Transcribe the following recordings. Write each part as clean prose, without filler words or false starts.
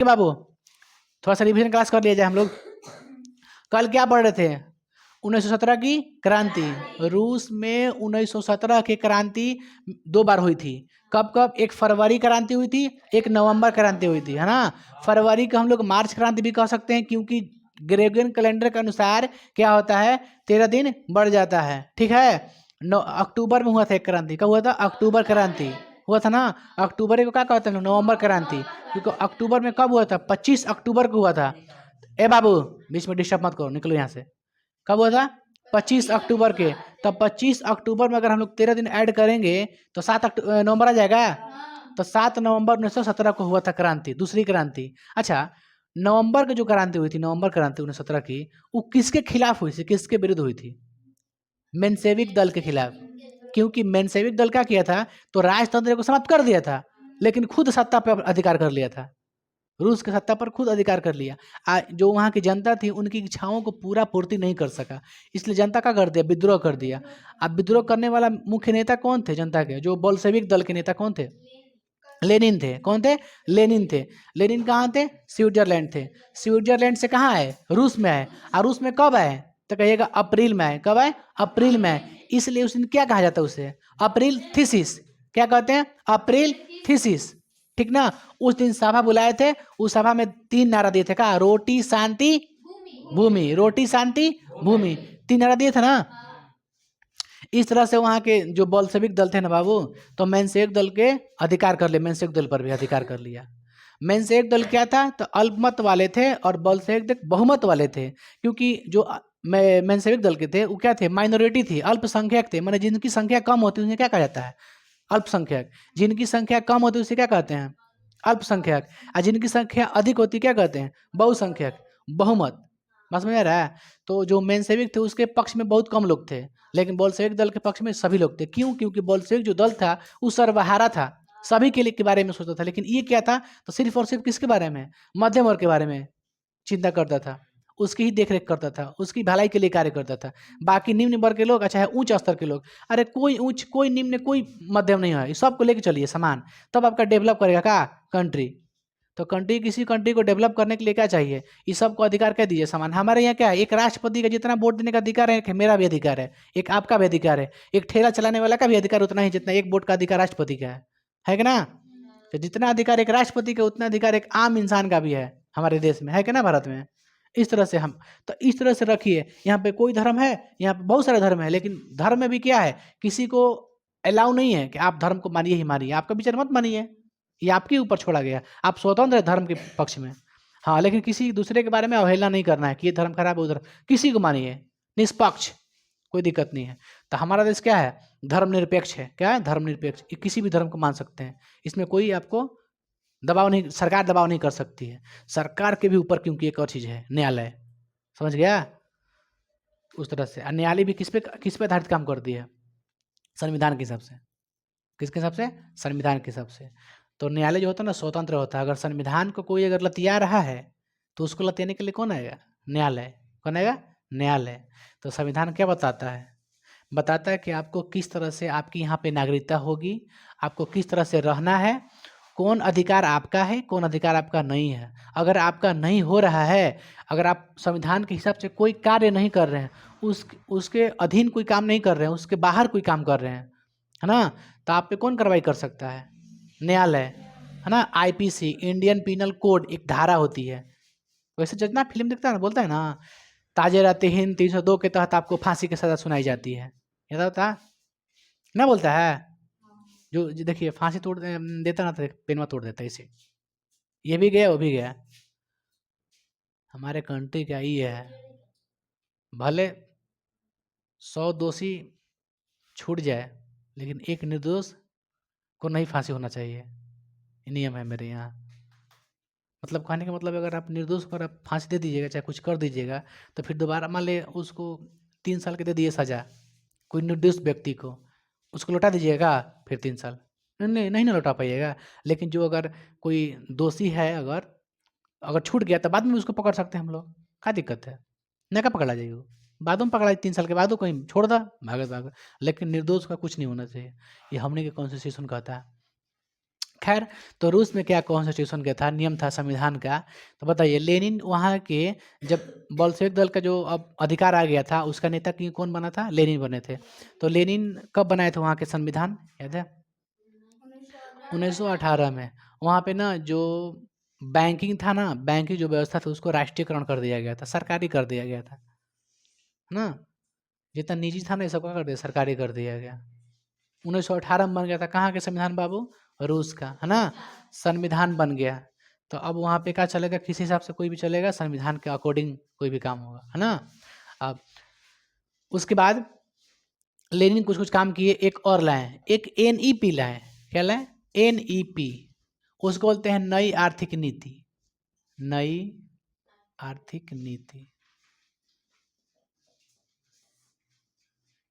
बाबू थोड़ा सा revision class कर लिया जाए हम लोग। कल क्या पढ़ रहे थे? 1917 की क्रांति। रूस में 1917 की क्रांति 2 बार हुई थी। कब कब? एक फरवरी क्रांति हुई थी, एक नवंबर क्रांति हुई थी, है ना। फरवरी को हम लोग मार्च क्रांति भी कह सकते हैं, क्योंकि ग्रेगोरियन कैलेंडर के अनुसार क्या होता है, 13 दिन बढ़ जाता है, ठीक है। अक्टूबर में हुआ था एक क्रांति। कब हुआ था? अक्टूबर क्रांति हुआ था ना। अक्टूबर को क्या कहते हैं? नवंबर क्रांति। क्योंकि अक्टूबर में कब हुआ था? 25 अक्टूबर को हुआ था। ए बाबू बीच में डिस्टर्ब मत करो, निकलो यहाँ से। कब हुआ था? 25 अक्टूबर के। तब 25 अक्टूबर में अगर हम लोग 13 दिन ऐड करेंगे तो 7 नवंबर आ जाएगा। तो 7 नवंबर 1917 को हुआ था क्रांति, दूसरी क्रांति। अच्छा, नवंबर की जो क्रांति हुई थी, नवंबर क्रांति 1917 की, वो किसके खिलाफ हुई थी, किसके विरुद्ध हुई थी? मेंशेविक दल के खिलाफ। क्योंकि मेंशेविक दल क्या किया था, तो राजतंत्र को समाप्त कर दिया था, लेकिन खुद सत्ता पर अधिकार कर लिया था। रूस की सत्ता पर खुद अधिकार कर लिया। जो वहाँ की जनता थी उनकी इच्छाओं को पूरा पूर्ति नहीं कर सका, इसलिए जनता क्या कर दिया? विद्रोह कर दिया। अब विद्रोह करने वाला मुख्य नेता कौन थे जनता के? जो बोल्शेविक दल के नेता कौन थे? लेनिन थे। कौन थे? लेनिन थे। लेनिन कहाँ थे? स्विट्जरलैंड थे। स्विट्जरलैंड से कहाँ आए? रूस में आए। और रूस में कब आए? तो कहिएगा अप्रैल में आए। कब आए? अप्रैल में आए। इसलिए उस दिन क्या कहा जाता है उसे? April thesis. क्या कहते हैं? अप्रैल थीसिस, ठीक ना। उस दिन सभा बुलाए थे, उस सभा में 3 नारा दिए थे। क्या? रोटी शांति भूमि, रोटी शांति भूमि, 3 नारा दिए थे ना। इस तरह से वहाँ के जो बोल्शेविक दल थे ना बाबू, तो मेंशेविक दल के अधिकार कर लिया, मेंशेविक दल पर भी अधिकार कर लिया। मेंशेविक दल क्या था? तो अल्पमत वाले थे, और बोल्शेविक दल बहुमत वाले थे। क्योंकि जो मेंशेविक दल के थे वो क्या थे? माइनॉरिटी थी, अल्पसंख्यक थे। माने जिनकी संख्या कम होती है उन्हें क्या कहा जाता है? अल्पसंख्यक। जिनकी संख्या कम होती है उसे क्या कहते हैं? अल्पसंख्यक। और जिनकी संख्या अधिक होती है क्या कहते हैं? बहुसंख्यक, बहुमत। बस में आ रहा है। तो जो मेंशेविक थे उसके पक्ष में बहुत कम लोग थे, लेकिन बोल्शेविक दल के पक्ष में सभी लोग थे। क्यों? क्योंकि बोल्शेविक जो दल था वो सर्वहारा था, सभी के लिए के बारे में सोचता था। लेकिन ये क्या था? तो सिर्फ और सिर्फ किसके बारे में? मध्यम वर्ग के बारे में चिंता करता था, उसकी ही देखरेख करता था, उसकी भलाई के लिए कार्य करता था। बाकी निम्न वर्ग के लोग, चाहे उच्च स्तर के लोग, अरे कोई उच्च कोई निम्न कोई मध्यम नहीं है, सबको लेके चलिए समान, तब आपका डेवलप करेगा क्या? कंट्री। तो कंट्री, किसी कंट्री को डेवलप करने के लिए क्या चाहिए? इस सबको अधिकार कह दीजिए समान। हमारे यहाँ क्या है? एक राष्ट्रपति का जितना वोट देने का अधिकार है, एक मेरा भी अधिकार है, एक आपका भी अधिकार है, एक ठेला चलाने वाला का भी अधिकार उतना ही जितना एक वोट का अधिकार राष्ट्रपति का है कि ना। तो जितना अधिकार एक राष्ट्रपति का उतना अधिकार एक आम इंसान का भी है हमारे देश में, है कि ना, भारत में। इस तरह से हम, तो इस तरह से रखिए। यहाँ पे कोई धर्म है, यहाँ पे बहुत सारे धर्म है, लेकिन धर्म में भी क्या है? किसी को अलाउ नहीं है कि आप धर्म को मानिए ही मानिए, आपका विचार मत मानिए, ये आपके ऊपर छोड़ा गया। आप स्वतंत्र है धर्म के पक्ष में, हाँ, लेकिन किसी दूसरे के बारे में अवहेलना नहीं करना है कि ये धर्म खराब है उधर, किसी को मानिए निष्पक्ष, कोई दिक्कत नहीं है। तो हमारा देश क्या है? धर्मनिरपेक्ष है। क्या है? धर्मनिरपेक्ष। किसी भी धर्म को मान सकते हैं, इसमें कोई आपको दबाव नहीं, सरकार दबाव नहीं कर सकती है। सरकार के भी ऊपर क्योंकि एक और चीज है, न्यायालय। समझ गया? उस तरह से न्यायालय भी किस पे आधारित काम करती है? संविधान के हिसाब से। किसके हिसाब से? संविधान के हिसाब से। तो न्यायालय जो होता है ना, स्वतंत्र होता है। अगर संविधान को कोई अगर लतिया रहा है तो उसको लतियाने के लिए कौन आएगा? न्यायालय। कौन आएगा? न्यायालय। तो संविधान क्या बताता है? बताता है कि आपको किस तरह से आपकी यहाँ पे नागरिकता होगी, आपको किस तरह से रहना है, कौन अधिकार आपका है, कौन अधिकार आपका नहीं है। अगर आपका नहीं हो रहा है, अगर आप संविधान के हिसाब से कोई कार्य नहीं कर रहे हैं, उसके अधीन कोई काम नहीं कर रहे हैं, उसके बाहर कोई काम कर रहे हैं, है ना, तो आप पे कौन कार्रवाई कर सकता है? न्यायालय, है ना। आईपीसी, इंडियन पिनल कोड, एक धारा होती है। वैसे जितना फिल्म देखता है ना, बोलता है ना, ताजे रहते हिंद 302 के तहत आपको फांसी की सजा सुनाई जाती है, याद होता ना, बोलता है। जो देखिए फांसी तोड़ देता ना, तो पेनवा तोड़ देता है इसे। ये भी गया, वो भी गया। हमारे कंट्री का ये है, भले 100 दोषी छूट जाए, लेकिन एक निर्दोष को नहीं फांसी होना चाहिए, ये नियम है मेरे यहाँ। मतलब कहने का मतलब, अगर आप निर्दोष पर आप फांसी दे दीजिएगा, चाहे कुछ कर दीजिएगा, तो फिर दोबारा मान ले उसको 3 साल के दे दिए सजा, कोई निर्दोष व्यक्ति को, उसको लौटा दीजिएगा फिर 3 साल? नहीं, नहीं ना लौटा पाइएगा। लेकिन जो अगर कोई दोषी है, अगर छूट गया तो बाद में उसको पकड़ सकते हैं हम लोग, क्या दिक्कत है? नहीं, क्या पकड़ा जाइए, बाद में पकड़ा 3 साल के बाद कहीं छोड़ दा, भागत भागत। लेकिन निर्दोष का कुछ नहीं होना चाहिए, ये हमने के कॉन्स्टिट्यूशन कहता है। खैर, तो रूस में क्या कॉन्स्टिट्यूशन का था, नियम था संविधान का, तो बताइए लेनिन वहाँ के जब बोल्शेविक दल का जो अब अधिकार आ गया था, उसका नेता कौन बना था? लेनिन बने थे। तो लेनिन कब बनाए थे वहाँ के संविधान, याद है? 1918 में। वहाँ पे ना जो बैंकिंग था ना, बैंकिंग जो व्यवस्था था उसको राष्ट्रीयकरण कर दिया गया था, सरकारी कर दिया गया था ना। जितना निजी था ना ये सबका कर दिया, सरकारी कर दिया गया। 1918 में बन गया था। कहाँ के संविधान बाबू? रूस का, है ना। संविधान बन गया, तो अब वहाँ पे क्या चलेगा? किसी हिसाब से कोई भी चलेगा, संविधान के अकॉर्डिंग कोई भी काम होगा, है ना। अब उसके बाद लेनिन कुछ कुछ काम किए, एक और लाए, एक NEP लाए। क्या लाए? NEP। उसको बोलते हैं नई आर्थिक नीति। नई आर्थिक नीति,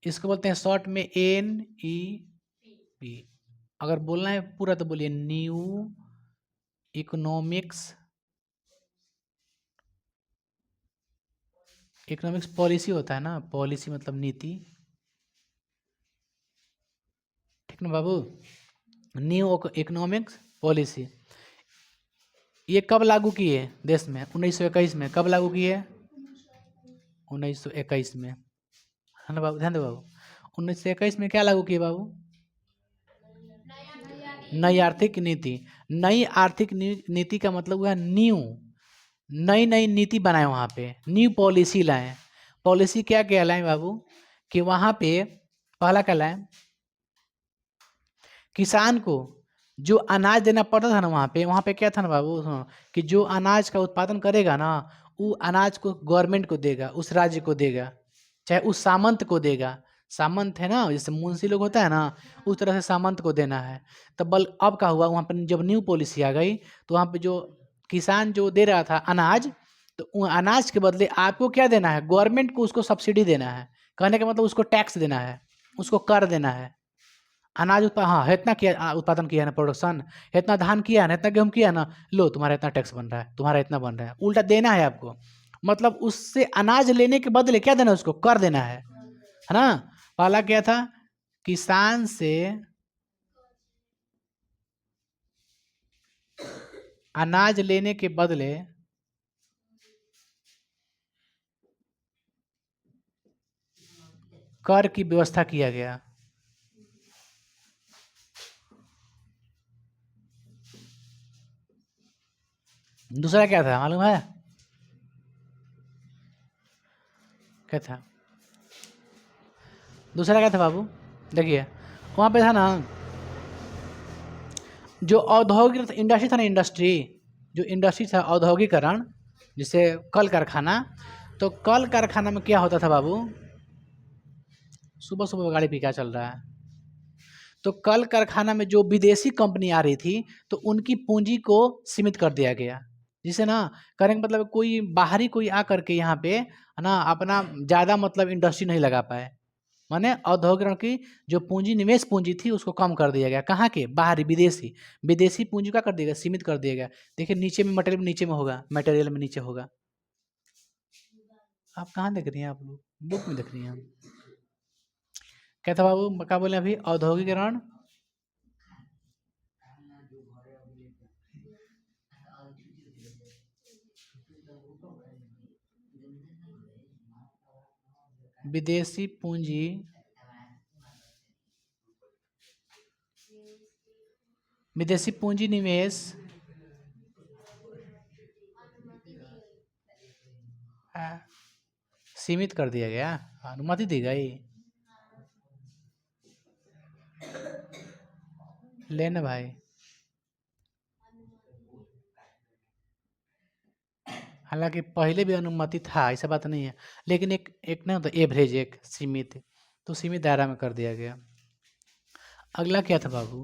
इसको बोलते हैं शॉर्ट में NEP। अगर बोलना है पूरा तो बोलिए न्यू इकोनॉमिक्स पॉलिसी होता है ना, पॉलिसी मतलब नीति, ठीक ना बाबू। न्यू इकोनॉमिक्स पॉलिसी ये कब लागू किए देश में? 1921 में। कब लागू किए? 1921 में, है ना बाबू, ध्यान दो बाबू। 1921 में क्या लागू किए बाबू? नई आर्थिक नीति। नई आर्थिक नीति का मतलब हुआ न्यू, नई नई नीति बनाए, वहाँ पे न्यू पॉलिसी लाए। पॉलिसी क्या क्या लाए बाबू? कि वहाँ पे पहला क्या लाए? किसान को जो अनाज देना पड़ता था ना, वहाँ पे क्या था ना बाबू, कि जो अनाज का उत्पादन करेगा ना, वो अनाज को गवर्नमेंट को देगा, उस राज्य को देगा, चाहे उस सामंत को देगा। सामंत है ना, जैसे मुंशी लोग होता है ना, उस तरह से सामंत को देना है। तब अब क्या हुआ, वहाँ पर जब न्यू पॉलिसी आ गई, तो वहाँ पे जो किसान जो दे रहा था अनाज, तो वो अनाज के बदले आपको क्या देना है? गवर्नमेंट को उसको सब्सिडी देना है। कहने का मतलब उसको टैक्स देना है, उसको कर देना है। अनाज हाँ, इतना किया उत्पादन किया है ना, प्रोडक्शन इतना धान किया है ना, इतना गेहूँ किया है ना, लो तुम्हारा इतना टैक्स बन रहा है, तुम्हारा इतना बन रहा है, उल्टा देना है आपको। मतलब उससे अनाज लेने के बदले क्या देना है? उसको कर देना है ना। पहला क्या था? किसान से अनाज लेने के बदले कर की व्यवस्था किया गया। दूसरा क्या था मालूम है? क्या था दूसरा? क्या था बाबू? देखिए वहाँ पे था ना, जो औद्योगिक इंडस्ट्री था ना, जो इंडस्ट्री था औद्योगिकरण, जैसे कल कारखाना, तो कल कारखाना में क्या होता था बाबू? सुबह सुबह गाड़ी पे क्या चल रहा है? तो कल कारखाना में जो विदेशी कंपनी आ रही थी, तो उनकी पूंजी को सीमित कर दिया गया। जिसे ना करने का मतलब कोई बाहरी कोई आ करके यहाँ पे है ना अपना ज़्यादा मतलब इंडस्ट्री नहीं लगा पाए। माने औद्योगिकरण की जो पूंजी, निवेश पूंजी थी, उसको कम कर दिया गया। कहाँ के? बाहरी, विदेशी। विदेशी पूंजी का कर दिया गया, सीमित कर दिया गया। देखिए नीचे में मटेरियल, नीचे में होगा, मटेरियल में नीचे होगा। आप कहाँ देख रही हैं? आप लोग बुक में देख रही हैं? क्या था बाबू, क्या बोले अभी? औद्योगिकरण, विदेशी पूंजी, विदेशी पूंजी निवेश सीमित कर दिया गया, अनुमति दी गई। लेना भाई, हालांकि पहले भी अनुमति था, ऐसा बात नहीं है, लेकिन एक एक ना तो एवरेज, एक सीमित, तो सीमित दायरा में कर दिया गया। अगला क्या था बाबू?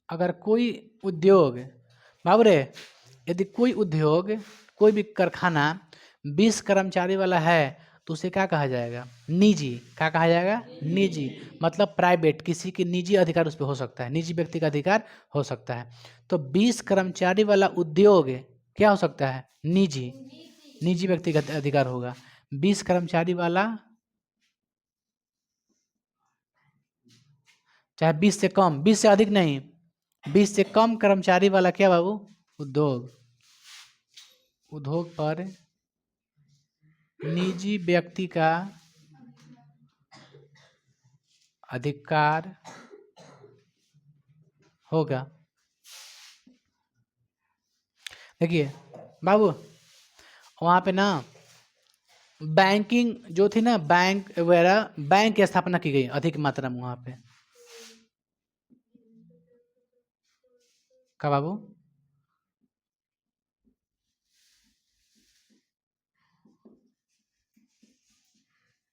अगर कोई उद्योग, बाबू रे, यदि कोई उद्योग, कोई भी कारखाना 20 कर्मचारी वाला है, तो उसे क्या कहा जाएगा? निजी। क्या कहा जाएगा? निजी। मतलब प्राइवेट, किसी के निजी अधिकार उस पर हो सकता है, निजी व्यक्ति का अधिकार हो सकता है। तो 20 कर्मचारी वाला उद्योग क्या हो सकता है? निजी, निजी व्यक्ति का अधिकार होगा। 20 कर्मचारी वाला चाहे 20 से कम, 20 से अधिक नहीं, 20 से कम कर्मचारी वाला क्या बाबू? उद्योग। उद्योग पर निजी व्यक्ति का अधिकार होगा। देखिए बाबू, वहाँ पे ना बैंकिंग जो थी ना, बैंक वगैरह, बैंक की स्थापना की गई अधिक मात्रा में वहाँ पे। क्या बाबू?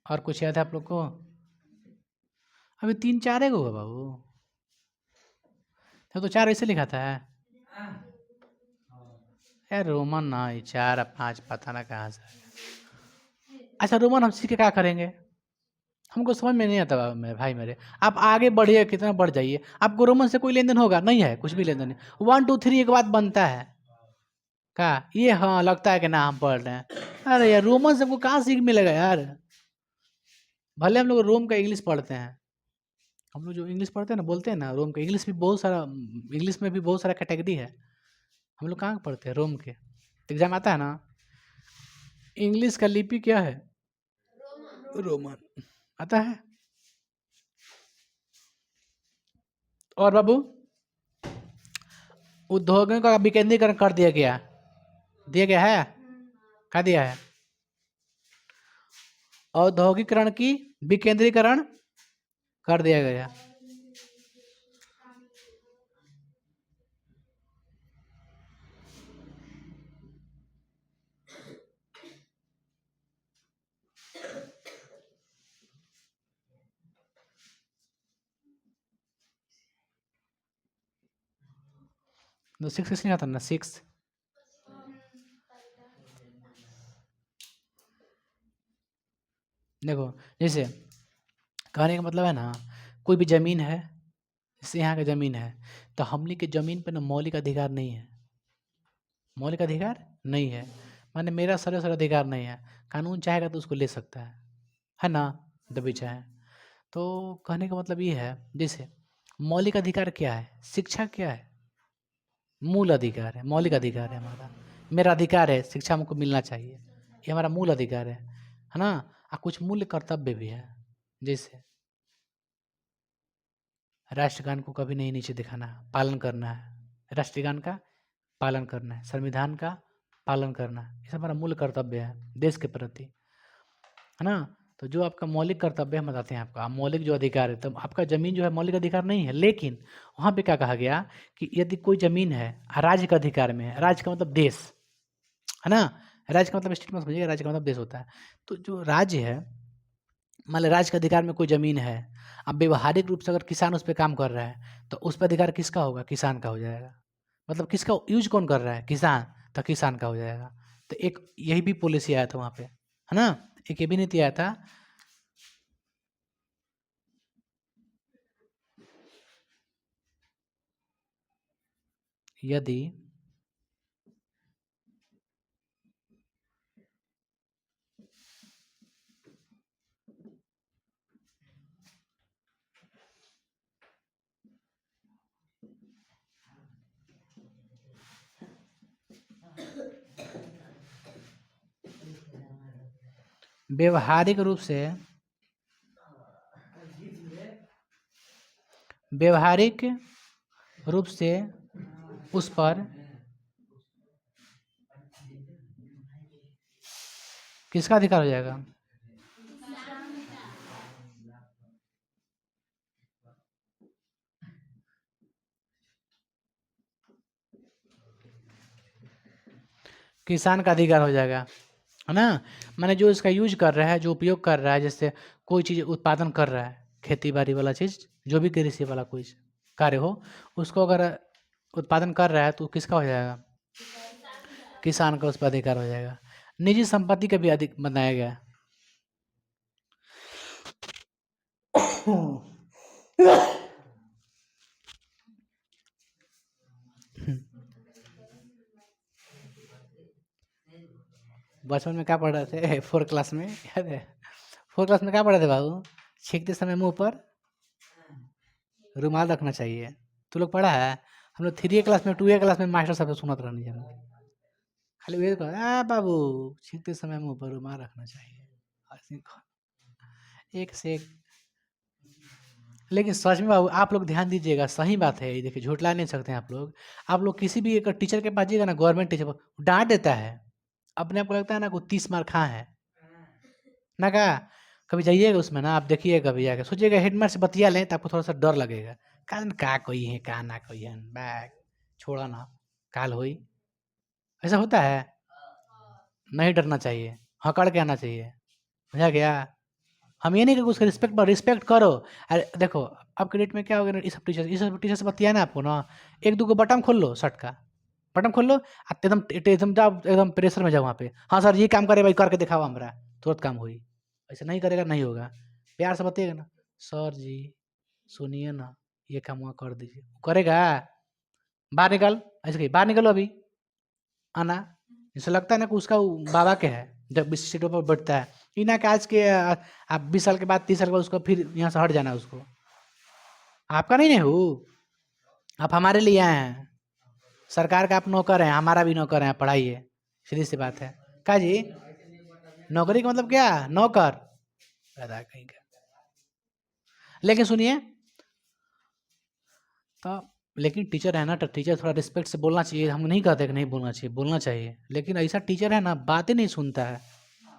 और कुछ याद है आप लोग को? अभी 3-4 होगा बाबू, तो 4 ऐसे लिखा था। यार रोमन ना 4-5 पता ना कहाँ से। अच्छा रोमन हम सीख के क्या करेंगे? हमको समझ में नहीं आता मेरे भाई मेरे। आप आगे बढ़िए, कितना बढ़ जाइए, आपको रोमन से कोई लेन देन होगा नहीं है, कुछ भी लेन देन नहीं। 1 2 3 एक बात बनता है क्या ये? हाँ लगता है कि ना हम पढ़ रहे हैं। अरे यार रोमन से हमको कहाँ सीख मिलेगा यार? भले हम लोग रोम का इंग्लिश पढ़ते हैं, हम लोग जो इंग्लिश पढ़ते हैं ना, बोलते हैं ना रोम का इंग्लिश भी बहुत सारा, इंग्लिश में भी बहुत सारा कैटेगरी है। हम लोग कहाँ पढ़ते हैं रोम के? एग्जाम आता है ना, इंग्लिश का लिपि क्या है? रोमन आता है। और बाबू उद्योगों का विकेंद्रीकरण कर दिया गया है। क्या दिया है? औद्योगिकरण की विकेंद्रीकरण कर दिया गया। तो 6 नहीं आता ना, 6 देखो, जैसे कहने का मतलब है ना, कोई भी जमीन है, जैसे यहाँ का जमीन है, तो हमने के जमीन पे ना मौलिक अधिकार नहीं है। मौलिक अधिकार नहीं है माने मेरा सर्वस्व अधिकार नहीं है। कानून चाहेगा तो उसको ले सकता है ना, दबी चाहे। तो कहने का मतलब ये है, जैसे मौलिक अधिकार क्या है? शिक्षा क्या है? मूल अधिकार है, मौलिक अधिकार है हमारा। मेरा अधिकार है, शिक्षा हमको मिलना चाहिए, ये हमारा मूल अधिकार है ना। और कुछ मूल्य कर्तव्य भी है, जैसे राष्ट्रगान को कभी नहीं नीचे दिखाना, पालन करना है। राष्ट्रगान का पालन करना है, संविधान का पालन करना, ये सब हमारा मूल कर्तव्य है देश के प्रति, है ना। तो जो आपका मौलिक कर्तव्य हम बताते हैं आपका मौलिक जो अधिकार है, तो आपका ज़मीन जो है मौलिक अधिकार नहीं है। लेकिन वहाँ पे क्या कहा गया कि यदि कोई ज़मीन है राज्य का अधिकार में है, राज्य का मतलब देश, है ना। राज्य का मतलब स्टेट मत समझिएगा, राज्य का मतलब देश होता है। तो जो राज्य है, मान लो राज्य के अधिकार में कोई ज़मीन है, अब व्यवहारिक रूप से अगर किसान उस पर काम कर रहा है, तो उस पर अधिकार किसका होगा? किसान का हो जाएगा। मतलब किसका यूज कौन कर रहा है? किसान, तो किसान का हो जाएगा। तो एक यही भी पॉलिसी आया था वहाँ पे, है ना। एक ये भी नीति आया था, यदि व्यवहारिक रूप से व्यवहारिक रूप से उस पर किसका अधिकार हो जाएगा? किसान का अधिकार हो जाएगा, है ना। माने जो इसका यूज कर रहा है, जो उपयोग कर रहा है, जैसे कोई चीज़ उत्पादन कर रहा है, खेती बाड़ी वाला चीज़, जो भी कृषि वाला कोई कार्य हो, उसको अगर उत्पादन कर रहा है तो किसका हो जाएगा? किसान का उस पर अधिकार हो जाएगा। निजी संपत्ति का भी अधिक बनाया गया बचपन में क्या पढ़ रहे थे? 4 क्लास में याद है? 4 क्लास में क्या पढ़े थे बाबू? छींकते समय मुंह पर रुमाल रखना चाहिए। तू लोग पढ़ा है? हम लोग 3 क्लास में 2 क्लास में मास्टर साहब से सुनत रहनी है। खाली वही कहा बाबू छींकते समय मुँह पर रुमाल रखना चाहिए। ऐसे एक से एक। लेकिन सच में बाबू आप लोग ध्यान दीजिएगा, सही बात है ये, देखिए झूठला नहीं सकते हैं आप लोग। आप लोग किसी भी एक टीचर के पास जाइएगा ना, गवर्नमेंट टीचर डांट देता है, अपने आप को लगता है ना कोई 30 मार खां है ना। का कभी जाइएगा उसमें ना, आप देखिएगा कभी जाके सोचिएगा हेडमास्टर से बतिया लें तो आपको थोड़ा सा डर लगेगा। का कोई है का ना कोई है, बैग छोड़ा ना काल हुई। ऐसा होता है, नहीं डरना चाहिए, हकड़ के आना चाहिए। समझा गया? हम ये नहीं कि उसका रिस्पेक्ट पर रिस्पेक्ट करो। अरे देखो अब के डेट में क्या हो गया ना, इस सब टीचर से बतिया ना आपको ना, एक दो बटन खोल लो शर्ट का, बटन खोल लो, आप एकदम जाओ, एकदम प्रेशर में जाओ वहाँ पे। हाँ सर ये काम करे भाई, करके दिखाओ हमारा, तुरंत काम हुई। ऐसा नहीं करेगा नहीं होगा। प्यार से बताइएगा ना, सर जी सुनिए ना ये काम वहाँ कर दीजिए, करेगा। बाहर निकल, ऐसे कही बाहर निकलो अभी, आना। जैसे लगता है ना कि उसका बाबा के है, जब इस सीटों पर बैठता है। ये ना कि आज के आप 20 साल के बाद 30 साल के बाद उसको फिर यहाँ से हट जाना है उसको। आपका नहीं हो, आप हमारे लिए आए हैं, सरकार का आप नौकर हैं, हमारा भी नौकर हैं, पढ़ाइए, सीधी सी बात है। का जी नौकरी का मतलब क्या, नौकर पैदा कहीं का। लेकिन सुनिए तो, लेकिन टीचर है ना तो टीचर थोड़ा रिस्पेक्ट से बोलना चाहिए। हम नहीं कहते कि नहीं बोलना चाहिए, बोलना चाहिए। लेकिन ऐसा टीचर है ना बातें नहीं सुनता है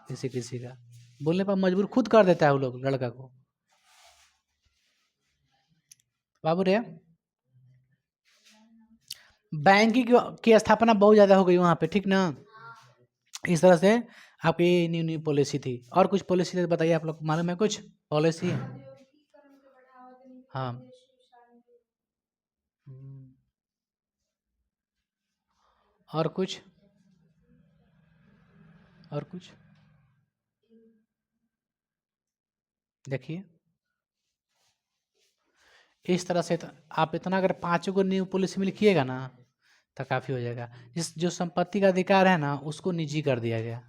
किसी किसी का, बोलने पर मजबूर खुद कर देता है वो लोग लड़का को। बाबू रे बैंकिंग की स्थापना बहुत ज़्यादा हो गई वहाँ पे, ठीक ना। इस तरह से आपकी न्यू न्यू पॉलिसी थी। और कुछ पॉलिसी बताइए, आप लोग मालूम है कुछ पॉलिसी? हाँ। और कुछ, और कुछ देखिए। इस तरह से आप इतना अगर 5 को न्यू पॉलिसी में लिखिएगा ना तो काफ़ी हो जाएगा। जिस जो संपत्ति का अधिकार है ना उसको निजी कर दिया गया,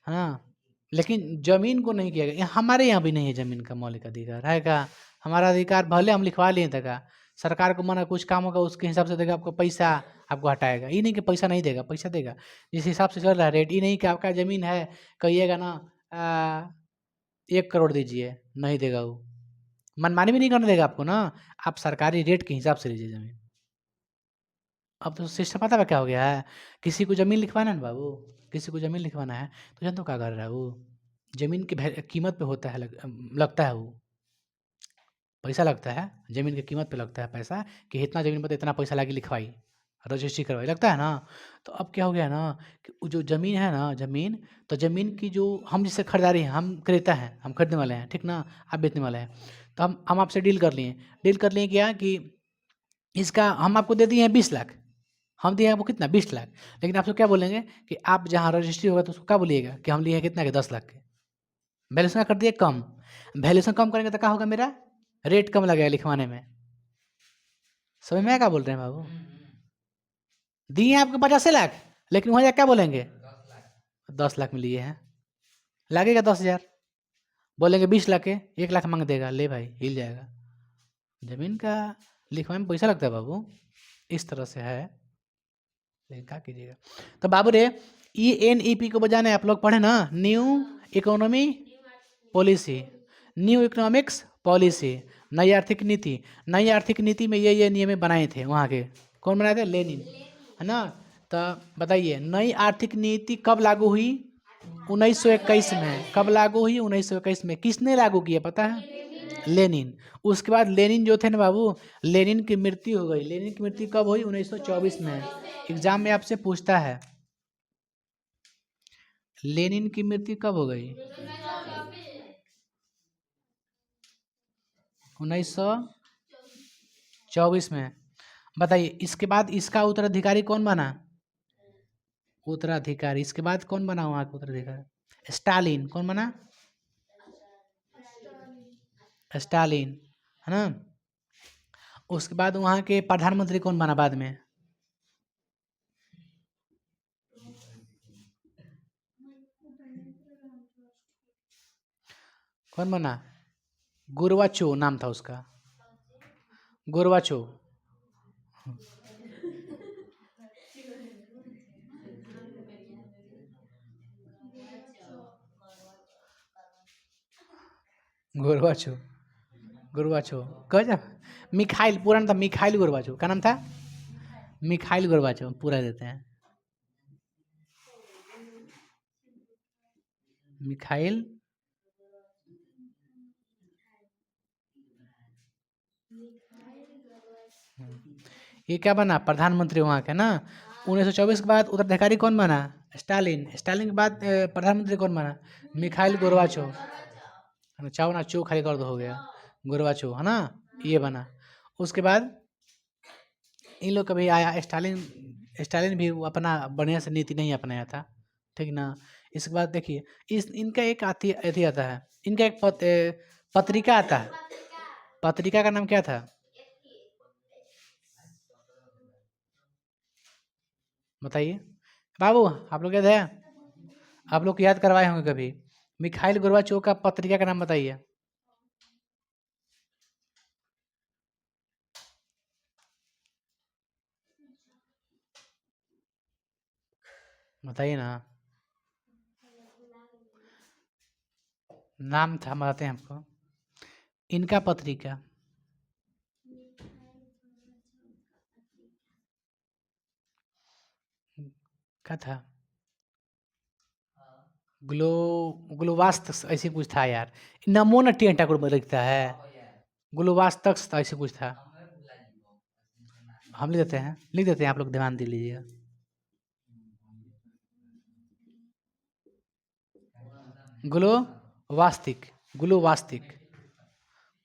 हाँ। लेकिन जमीन को नहीं किया गया। हमारे यहाँ भी नहीं है जमीन का मौलिक अधिकार है का। हमारा अधिकार भले हम लिखवा लिए तक, सरकार को मना कुछ काम होगा उसके हिसाब से देगा आपको पैसा, आपको हटाएगा। ये नहीं कि पैसा नहीं देगा, पैसा देगा जिस हिसाब से चल रहा है रेट। ये नहीं कि आपका ज़मीन है कहिएगा ना 1 करोड़ दीजिए, नहीं देगा वो। मनमानी भी नहीं करने देगा आपको ना, आप सरकारी रेट के हिसाब से लीजिए ज़मीन। अब तो सिस्टम पता है क्या हो गया है, किसी को ज़मीन लिखवाना है ना बाबू, किसी को ज़मीन लिखवाना है तो जानते हो क्या कर रहा है वो, ज़मीन की कीमत पे होता है लगता है वो पैसा लगता है, ज़मीन की कीमत पे लगता है पैसा, कि इतना ज़मीन पर इतना पैसा लगी, लिखवाई रजिस्ट्री करवाई, लगता है ना। तो अब क्या हो गया ना कि वो जो ज़मीन है ना, ज़मीन तो ज़मीन की जो हम जिससे खरीदारी हैं, हम क्रेता हैं, हम खरीदने वाले हैं, ठीक ना, आप बेचने वाले हैं। तो हम आपसे डील कर लिए क्या कि इसका हम आपको दे दिए हैं 20 लाख, हम दिए आपको कितना 20 लाख। लेकिन आपसे क्या बोलेंगे कि आप जहाँ रजिस्ट्री होगा तो उसको क्या बोलिएगा कि हम लिए हैं कितना के 10 लाख के। वैल्यूशन कर दिए कम, वैल्यूशन कम करेंगे तो क्या होगा, मेरा रेट कम लगेगा लिखवाने में। समझ में क्या बोल रहे हैं बाबू? दिए आपको 85 लाख, लेकिन वहाँ जाकर क्या बोलेंगे 10 लाख में लिए हैं, लगेगा 10,000, बोलेंगे 20 लाख के, 1 लाख मांग देगा, ले भाई हिल जाएगा। जमीन का लिखवाने में पैसा लगता है बाबू, इस तरह से है। लेकिन क्या कीजिएगा। तो बाबू रे ENEP को बजाने आप लोग पढ़े ना, new economy policy, new economics policy, नई आर्थिक नीति। नई आर्थिक नीति में ये नियम बनाए थे वहाँ के, कौन बनाए थे, लेनिन, है ना। तो बताइए नई आर्थिक नीति कब लागू हुई, 1921 में। कब लागू हुई, 1921 में। किसने लागू किया पता है, लेनिन। उसके बाद लेनिन जो थे ना बाबू, लेनिन की मृत्यु हो गई। लेनिन की मृत्यु कब हुई, 1924 में। एग्जाम में आपसे पूछता है लेनिन की मृत्यु कब हो गई, 1924 में। बताइए इसके बाद इसका उत्तराधिकारी कौन बना, उत्तराधिकारी इसके बाद कौन बना वहाँ का उत्तराधिकारी, स्टालिन। कौन बना, स्टालिन, है ना। उसके बाद वहाँ के प्रधानमंत्री कौन बना बाद में, कौन बना, गुरवाचो नाम था उसका, गोरवाचो। गोरवाचो गोरवाचो गजब। मिखाइल पूरा नाम था मिखाइल गोरबाचो। क्या नाम था? मिखाइल गोरबाचो पूरा देते हैं। मिखाइल ये क्या बना? प्रधानमंत्री वहाँ के ना। 1924 के बाद उत्तराधिकारी कौन बना? स्टालिन। स्टालिन के बाद प्रधानमंत्री कौन बना? मिखाइल गोरबाचो। है ना, चाहो ना चो खाली कर दो हो गया गोरबाचो, है ना, ये बना। उसके बाद इन लोग कभी आया स्टालिन। स्टालिन भी वो अपना बढ़िया से नीति नहीं अपनाया था, ठीक ना। इसके बाद देखिए इस इनका एक आती अथी आता है, इनका एक पत्रिका आता है। पत्रिका का नाम क्या था? बताइए बाबू, आप लोग याद है? आप लोग याद करवाए होंगे कभी। मिखाइल गोरबाचोव का पत्रिका का नाम बताइए। बताइए ना। नाम था, बताते हैं आपको। इनका पत्रिका क्या था? ग्लोवास्त ऐसे कुछ था यार। नमो न टी ठाकुर लिखता है। ग्लोवास्तक ऐसे कुछ था। हम लिख देते हैं, आप लोग ध्यान दे लीजिएगा। ग्लोवास्तिक ग्लोवास्तिक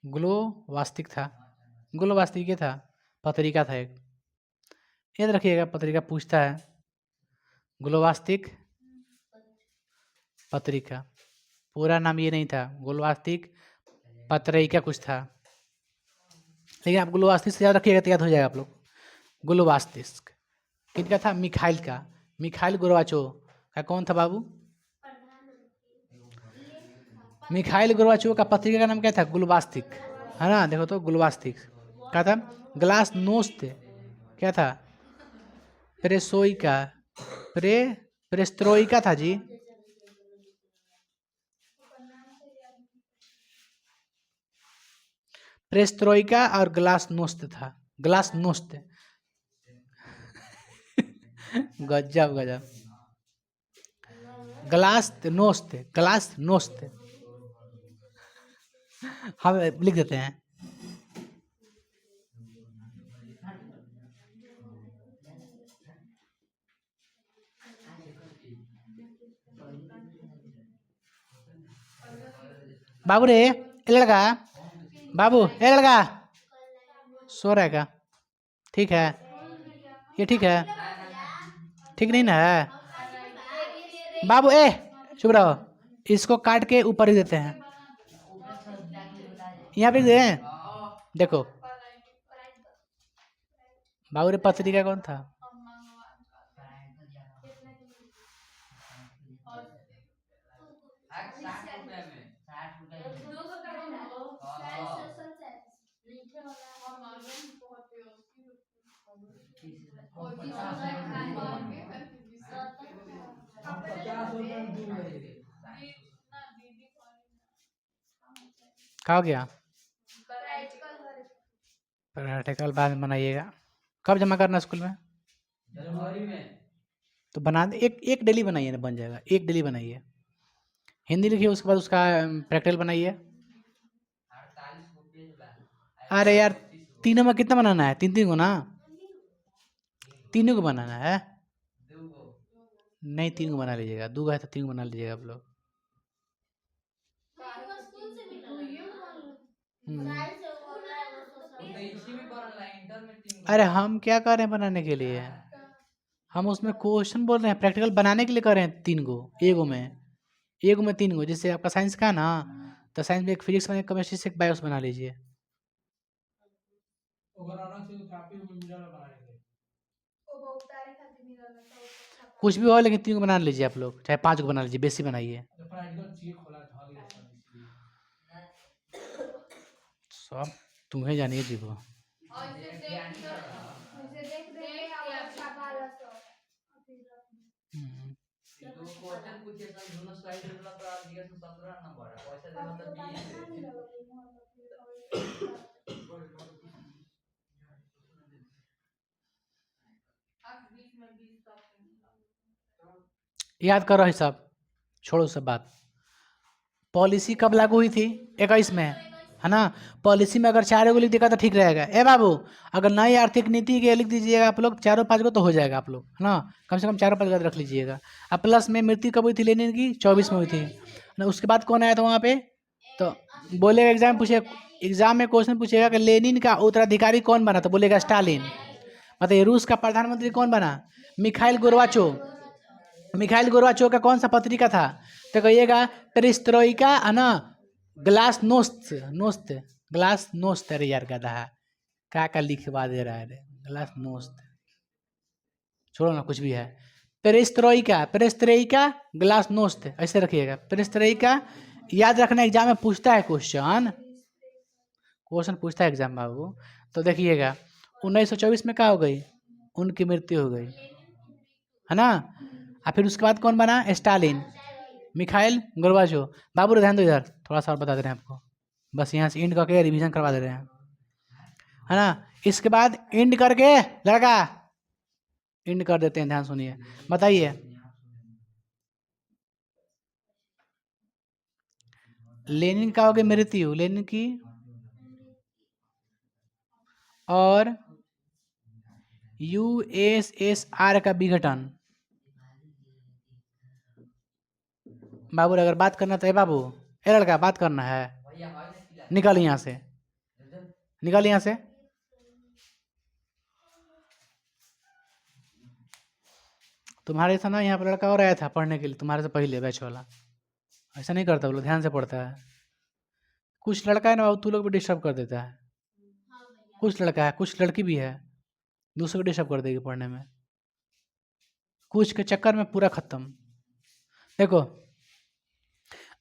ग्लोवास्तिक था। ग्लोवास्तिक ये था, पत्रिका था एक। याद रखिएगा, पत्रिका पूछता है। ग्लोवास्तिक पत्रिका, पूरा नाम ये नहीं था, ग्लोवास्तिक पत्रिका कुछ था। लेकिन आप ग्लोवास्तिक से याद रखिएगा तो याद हो जाएगा आप लोग। ग्लोवास्तिक किनका था? मिखाइल का। मिखाइल गोरबाचोव का कौन था बाबू? मिखाइल गोरबाचोव का पत्रिका का नाम क्या था? ग्लोवास्तिक, है ना। देखो तो ग्लोवास्तिक क्या था? ग्लास नोस्त क्या था? प्रेसोइका प्रेस्त्रोइका था जी। प्रेस्त्रोइका और ग्लास नोस्त था। ग्लास नोस्त गजब गजब। ग्लास नोस्त हम लिख देते हैं। बाबू रे, ए लड़का, बाबू ए लड़का, सो रहा है क्या? ठीक है, ये ठीक है, ठीक नहीं ना है बाबू? ए चुप रहो, इसको काट के ऊपर ही देते हैं, यहाँ पे दे। देखो बाबू रे, पत्रिका कौन था? कहा गया? प्रैक्टिकल बाद में बनाइएगा। कब जमा करना स्कूल में? जनवरी में। तो बना दे, एक एक डेली बनाइए ना, बन जाएगा। एक डेली बनाइए, हिंदी लिखिए, उसके बाद उसका प्रैक्टिकल बनाइए। अरे यार, तीनों में कितना बनाना है? तीन तीन को ना, तीनों को बनाना है। नहीं, तीन को बना लीजिएगा, दो है तो तीन को बना लीजिएगा आप लोग। अरे हम क्या कर रहे हैं बनाने के लिए? हम उसमें क्वेश्चन बोल रहे हैं, प्रैक्टिकल बनाने के लिए कर रहे हैं। तीन गो एगो में तीन गो। जैसे आपका साइंस का ना, तो साइंस में एक फिजिक्स में, एक केमिस्ट्री से, एक बायोस बना लीजिए। कुछ भी हो, लेकिन तीन को बना लीजिए आप लोग, चाहे पांच को बना लीजिए, बेसी बनाइए। सब तुम्हें जानिए जीवो। हम्म, याद करो हिसाब, छोड़ो सब बात। पॉलिसी कब लागू हुई थी? 21 में, है ना। पॉलिसी में अगर 4 गो लिख देगा तो ठीक रहेगा। ए बाबू, अगर नई आर्थिक नीति के लिख दीजिएगा आप लोग 4-5 गो तो हो जाएगा आप लोग, है ना। कम से कम 4-5 गो रख लीजिएगा। अब प्लस में मृत्यु कब हुई थी लेनिन की? 24 में हुई थी ना। उसके बाद कौन आया था वहाँ पे? तो बोलेगा एग्जाम पूछे, एग्जाम में क्वेश्चन पूछेगा कि लेनिन का उत्तराधिकारी कौन बना, तो बोलेगा स्टालिन। बताइए रूस का प्रधानमंत्री कौन बना? Mikhail Gorbachev. मिखाइल गोर्बाचोव का कौन सा पत्रिका था? तो कहिएगा पेरेस्ट्रोइका, है ना, ग्लास नोस्त नोस्त ग्लास नोस्त। अरे यार गधा है, क्या लिखवा दे रहा है रे, ग्लास नोस्त। छोड़ो ना, कुछ भी है। पेरेस्ट्रोइका, पेरेस्ट्रोइका ग्लास नोस्त, ऐसे रखिएगा पेरेस्ट्रोइका। याद रखना, एग्जाम में पूछता है क्वेश्चन, क्वेश्चन पूछता है एग्जाम बाबू। तो देखिएगा 1924 में क्या हो गई? उनकी मृत्यु हो गई, है ना। और फिर उसके बाद कौन बना? स्टालिन। Mikhail Gorbachev. बाबू ध्यान दो इधर, थोड़ा सा और बता दे रहे हैं आपको, बस यहाँ से इंड करके रिवीजन करवा दे रहे हैं, है ना। इसके बाद इंड करके लड़का इंड कर देते हैं, ध्यान सुनिए। बताइए लेनिन का हो गया मृत्यु, लेनिन की, और यूएसएसआर का विघटन। बाबू अगर बात करना तो है बाबू, ए लड़का बात करना है, निकल यहाँ से, निकल यहाँ से। तुम्हारे था ना यहाँ पर लड़का और आया था पढ़ने के लिए तुम्हारे से पहले, बैच वाला। ऐसा नहीं करता, वो लोग ध्यान से पढ़ता है। कुछ लड़का है ना बाबू, तू लोग भी डिस्टर्ब कर देता है। कुछ लड़का है, कुछ लड़की भी है, दूसरे को डिस्टर्ब कर देगी पढ़ने में। कुछ के चक्कर में पूरा खत्म। देखो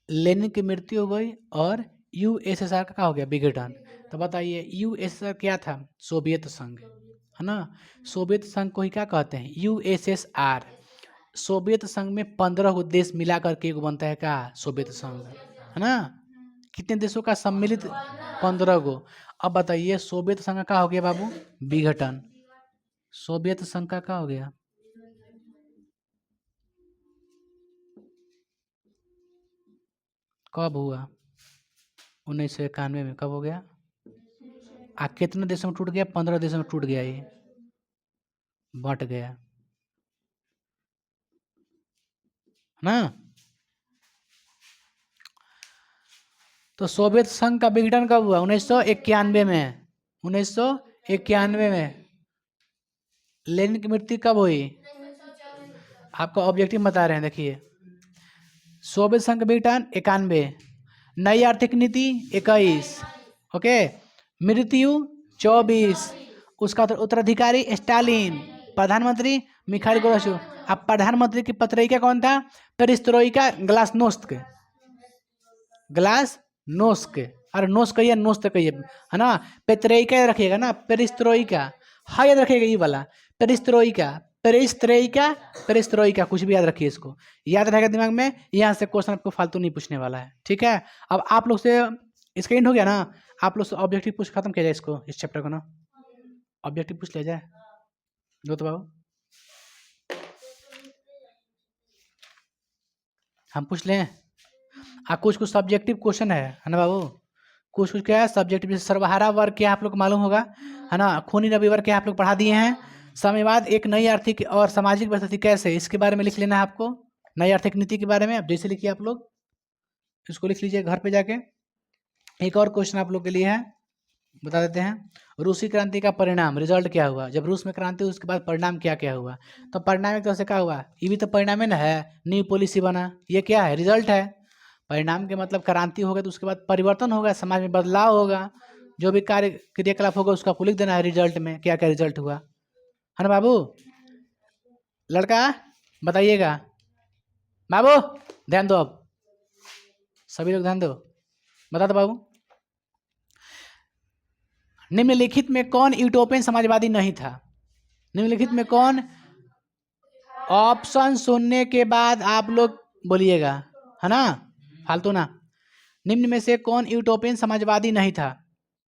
लेनिन की मृत्यु हो गई और यूएसएसआर का क्या हो गया? विघटन। तो बताइए यूएसएसआर क्या था? सोवियत संघ, है ना। सोवियत संघ को ही क्या कहते हैं? यूएसएसआर। सोवियत संघ में 15 गो देश मिला करके एक बनता है क्या? सोवियत संघ, है ना। कितने देशों का सम्मिलित? 15 गो। अब बताइए सोवियत संघ का क्या हो गया बाबू? विघटन। सोवियत संघ का क्या हो गया? कब हुआ? 1991 में। कब हो गया? कितने देशों में टूट गया? 15 देशों में टूट गया, ये बट गया ना। तो सोवियत संघ का विघटन कब हुआ? 1991 में। 1991 में। लेनिन की मृत्यु कब हुई? आपको ऑब्जेक्टिव बता रहे हैं, देखिए। सोवियत संघ का विघटन 91, नई आर्थिक नीति 21, ओके, मृत्यु 24, उसका उत्तराधिकारी स्टालिन, प्रधानमंत्री मिखाइल गोर्बाचोव। अब प्रधानमंत्री की पत्रिका कौन था? Perestroika glasnost, glasnost. अरे नोस्क कहिए, नोस्त कहिए, है ना। पेत्रेइका रखिएगा ना, पेरिस्त्रोइका, हाँ याद रखिएगा ये वाला, पेरिस्त्रोइका, पेरिस्त्रोइका, पेरिस्त्रोइका, कुछ भी याद रखिए इसको, याद रहेगा दिमाग में। यहाँ से क्वेश्चन आपको फालतू नहीं पूछने वाला है, ठीक है। अब आप लोग से इसका एंड हो गया ना, आप लोग से ऑब्जेक्टिव पूछ खत्म किया जाए इसको, इस चैप्टर को ना, ऑब्जेक्टिव पूछ लिया जाए। दो तो बाबू हम पूछ लें। कुछ कुछ सब्जेक्टिव क्वेश्चन है ना बाबू, कुछ कुछ क्या है सब्जेक्टिव। जैसे सर्वहारा वर्ग क्या आप लोग को मालूम होगा, है ना। खूनी रवि वर्ग क्या आप लोग पढ़ा दिए हैं। साम्यवाद एक नई आर्थिक और सामाजिक व्यवस्था कैसे, इसके बारे में लिख लेना है आपको। नई आर्थिक नीति के बारे में अब जैसे लिखिए आप लोग, इसको लिख लीजिए घर पे जाके। एक और क्वेश्चन आप लोग के लिए है, बता देते हैं। रूसी क्रांति का परिणाम, रिजल्ट क्या हुआ? जब रूस में क्रांति हुई उसके बाद परिणाम क्या क्या हुआ? तो परिणाम एक तरह से क्या हुआ? ये भी तो परिणाम है ना, है न्यू पॉलिसी बना, ये क्या है? रिजल्ट है। परिणाम के मतलब क्रांति होगा तो उसके बाद परिवर्तन होगा, समाज में बदलाव होगा, जो भी कार्य क्रियाकलाप होगा उसका आपको लिख देना है रिजल्ट में, क्या क्या रिजल्ट हुआ, है ना बाबू। लड़का बताइएगा, बाबू ध्यान दो, अब सभी लोग ध्यान दो, बता दो बाबू। निम्नलिखित में कौन यूटोपियन समाजवादी नहीं था? निम्नलिखित में कौन? ऑप्शन सुनने के बाद आप लोग बोलिएगा, है ना, फालतू ना। निम्न में से कौन यूटोपियन समाजवादी नहीं था?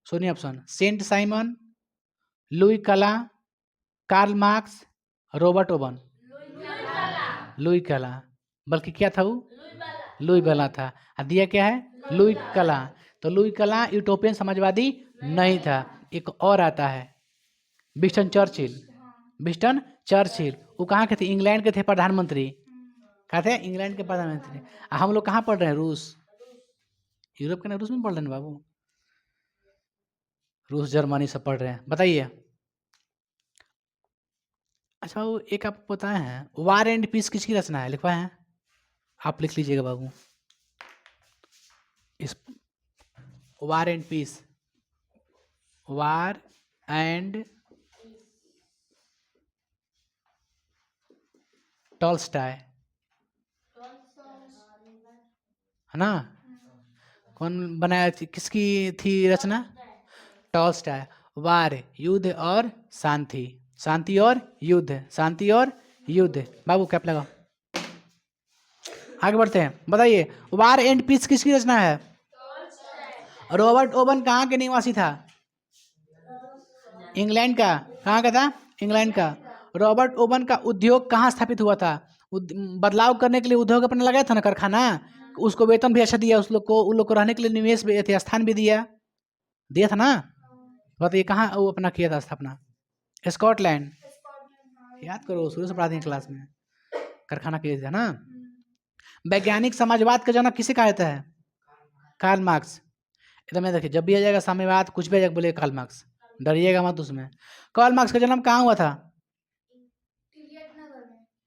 सुनिए ऑप्शन: सेंट साइमन, लुई कला, Karl Marx, Robert Owen. Louis कला, बल्कि क्या था वो? लुई कला था। दिया क्या है? लुई कला। तो लुई कला यूटोपियन समाजवादी नहीं था। एक और आता है विंस्टन चर्चिल। विंस्टन चर्चिल वो कहाँ के थे? इंग्लैंड के थे प्रधानमंत्री। कहाँ थे? इंग्लैंड के प्रधानमंत्री। हम लोग कहाँ पढ़ रहे हैं? रूस। यूरोप के ना, रूस में पढ़ रहे हैं बाबू। रूस जर्मनी सब पढ़ रहे हैं। बताइए। अच्छा वो एक आपको पता है वार एंड पीस किसकी रचना है? लिखवाए हैं? आप लिख लीजिएगा बाबू। इस war and peace, war and Tolstoy, है ना? कौन बनाया थी? किसकी थी रचना? टॉल्स्टॉय। वार, युद्ध और शांति, शांति और युद्ध, शांति और युद्ध। बाबू कैप लगाओ। आगे बढ़ते हैं। बताइए वार एंड पीस किसकी रचना है? रॉबर्ट ओवन कहाँ के निवासी था? इंग्लैंड का। कहाँ का था? इंग्लैंड का। रॉबर्ट ओवन का उद्योग कहाँ स्थापित हुआ था? बदलाव करने के लिए उद्योग अपना लगाया था ना, कारखाना। उसको वेतन भी अच्छा दिया, उस लोग को, उन लोग को रहने के लिए निवेश भी थे, स्थान भी दिया था ना। बताइए कहाँ वो अपना किया था स्थापना? स्कॉटलैंड। याद करो, शुरू से पढ़ाते हैं क्लास में। कारखाना किया था ना। वैज्ञानिक समाजवाद का जनक किसे कहा जाता है? Karl Marx. एकदम देखिए, जब भी आ जाएगा साम्यवाद कुछ भी आ जाएगा बोले कार्ल मार्क्स, डरिएगा मत उसमें। कार्ल मार्क्स का जन्म कहाँ हुआ था?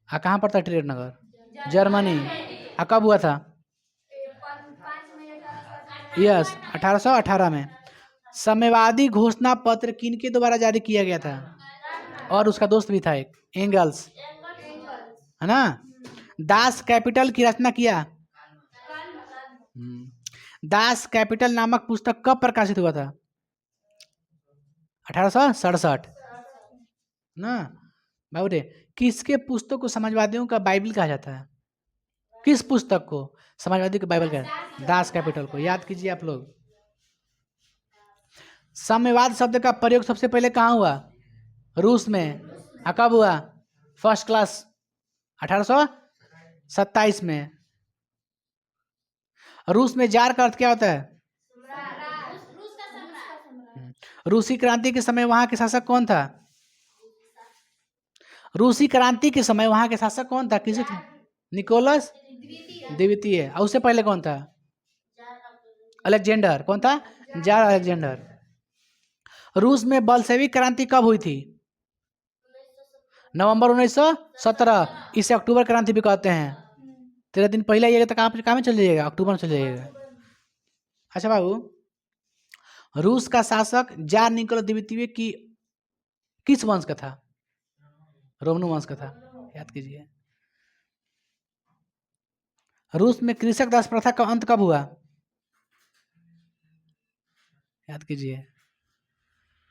कहाँ पड़ता है टिलियट नगर? जर्मनी। कब हुआ था? यस, 1818 में। साम्यवादी घोषणा पत्र किनके द्वारा जारी किया गया था? और उसका दोस्त भी था एक, एंगल्स, है ना। दास कैपिटल की रचना किया? दास कैपिटल नामक पुस्तक कब प्रकाशित हुआ था? 1867 ना। बाबू रे, किसके पुस्तक को समाजवादियों का बाइबल कहा जाता है? किस पुस्तक को समाजवादी का बाइबल कहा? दास कैपिटल को। याद कीजिए आप लोग। साम्यवाद शब्द का प्रयोग सबसे पहले कहाँ हुआ? रूस में। कब हुआ? फर्स्ट क्लास 1827 में। रूस में जार का अर्थ क्या होता है? रूसी क्रांति के समय वहां के शासक कौन था? रूसी क्रांति के समय वहां के शासक कौन था? किसी थे? निकोलस द्वितीय। और उससे पहले कौन था? अलेक्जेंडर। कौन था? Jar Alexander. रूस में बल्शेविक क्रांति कब हुई थी? नवंबर 1917। इसे अक्टूबर क्रांति भी कहते हैं। 13 दिन पहले आइएगा तो कहाँ में चल जाइएगा? अक्टूबर में चल जाइएगा। अच्छा बाबू, रूस का शासक जार निकोलस द्वितीय की किस वंश का था? रोमनो वंश का था। याद कीजिए। रूस में कृषक दास प्रथा का अंत कब हुआ? याद कीजिए।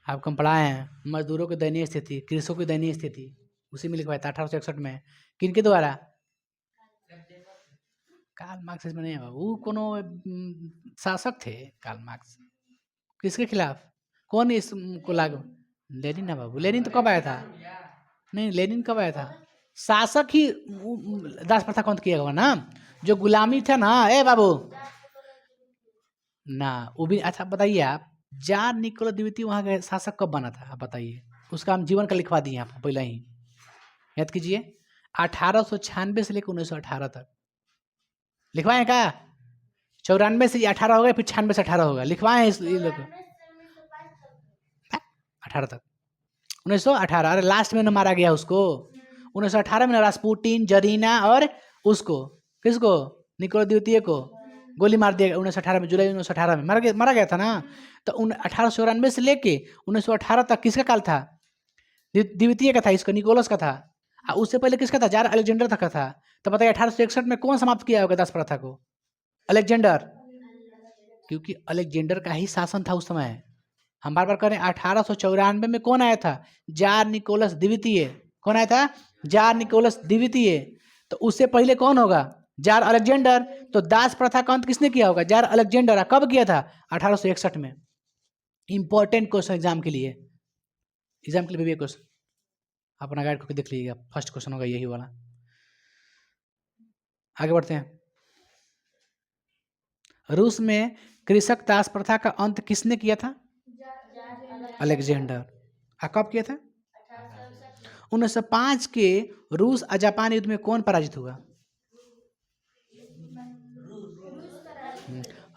आपको हम पढ़ाए हैं मजदूरों की दयनीय स्थिति, कृषकों की दयनीय स्थिति, उसी में लिखवाया था 1861 में। किनके द्वारा? कार्ल मार्क्स में नहीं है वो, कोनो शासक थे कार्ल मार्क्स। किसके खिलाफ? कौन इसको लागू? लेनिन है बाबू। लेनिन तो कब आया था? नहीं, लेनिन कब आया था? शासक ही दास प्रथा को अंत किया हुआ ना। जो गुलामी था ना, ए बाबू ना, वो भी। अच्छा बताइए आप, जार निकोलस द्वितीय वहां का शासक कब बना था? आप बताइए। उसका हम जीवन का लिखवा दिए आपको पहले ही। याद कीजिए। 1896 से लेकर 1918 तक लिखवाए का? 94 से 18 होगा, फिर 96 से 18 होगा। लिखवाए इस लोग 18 तक। 1918। अरे लास्ट में न मारा गया उसको 1918 में। रास्पुटिन, जरीना और उसको, किसको? निकोलस द्वितीय को गोली मार दिया 1918 में, जुलाई 1918 में मारा गया था ना। तो 1894 से लेके 1918 तक किसका काल था? द्वितीय का था, इसका निकोलस का था। उससे पहले किसका था? जार अलेक्जेंडर तक का था। तो बताइए 1861 में कौन समाप्त किया होगा दास प्रथा को? अलेक्जेंडर। क्योंकि अलेक्जेंडर का ही शासन था उस समय। हम बार बार करें, 1894 में कौन आया था? जार निकोलस द्वितीय। कौन आया था? जार निकोलस द्वितीय। तो उससे पहले कौन होगा? Jar Alexander. तो दास प्रथा का अंत किसने किया होगा? Jar Alexander. कब किया था? 1861 में। इंपॉर्टेंट क्वेश्चन एग्जाम के लिए, भी क्वेश्चन अपना गाइड करके देख लीजिएगा, फर्स्ट क्वेश्चन होगा यही वाला। आगे बढ़ते हैं। रूस में कृषक दास प्रथा का अंत किसने किया था? अलेक्जेंडर। कब किया था? 1905 के रूस और जापान युद्ध में कौन पराजित हुआ?